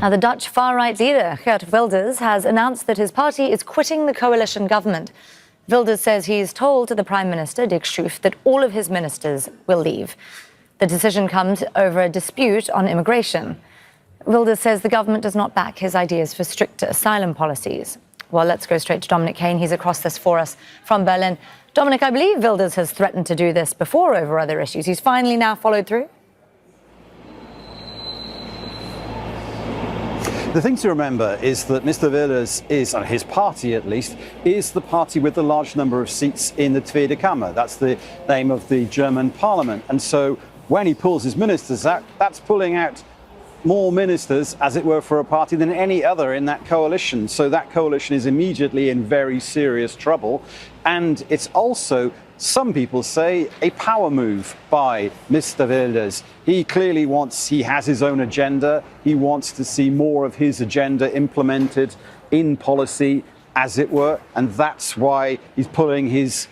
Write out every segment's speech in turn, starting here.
Now, the Dutch far-right leader, Geert Wilders, has announced that his party is quitting the coalition government. Wilders says he's told the Prime Minister, Dick Schoof, that all of his ministers will leave. The decision comes over a dispute on immigration. Wilders says the government does not back his ideas for stricter asylum policies. Well, let's go straight to Dominic Kane. He's across this for us from Berlin. Dominic, I believe Wilders has threatened to do this before over other issues. He's finally now followed through. The thing to remember is that Mr. Wilders is, or his party at least, is the party with the large number of seats in the Tweede Kamer. That's the name of the German parliament. And so when he pulls his ministers out, that's pulling out more ministers, as it were, for a party than any other in that coalition. So that coalition is immediately in very serious trouble. And it's also, some people say, a power move by Mr. Wilders. He clearly he has his own agenda. He wants to see more of his agenda implemented in policy, as it were. And that's why he's pulling his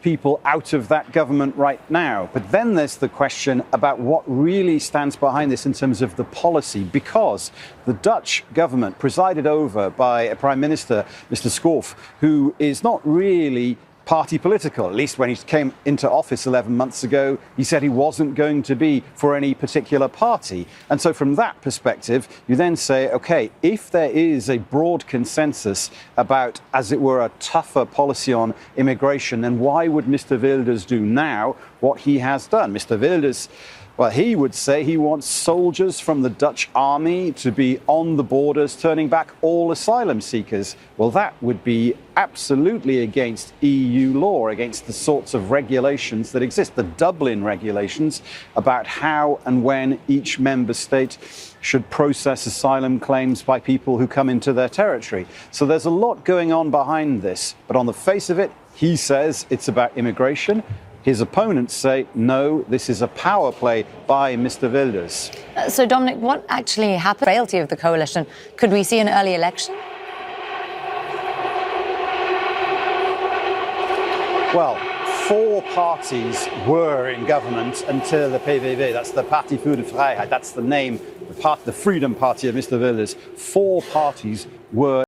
people out of that government right now. But then there's the question about what really stands behind this in terms of the policy, because the Dutch government, presided over by a Prime Minister, Mr. Schoof, who is not really party political. At least when he came into office 11 months ago, he said he wasn't going to be for any particular party. And so from that perspective, you then say, okay, if there is a broad consensus about, as it were, a tougher policy on immigration, then why would Mr. Wilders do now what he has done? Mr. Wilders, well, he would say he wants soldiers from the Dutch army to be on the borders, turning back all asylum seekers. Well, that would be absolutely against EU law, against the sorts of regulations that exist, the Dublin regulations about how and when each member state should process asylum claims by people who come into their territory. So there's a lot going on behind this. But on the face of it, he says it's about immigration. His opponents say, no, this is a power play by Mr. Wilders. So, Dominic, what actually happened? Frailty of the coalition. Could we see an early election? Well, 4 parties were in government until the PVV. That's the Party voor de Vrijheid. That's the name, the Freedom Party of Mr. Wilders. 4 parties were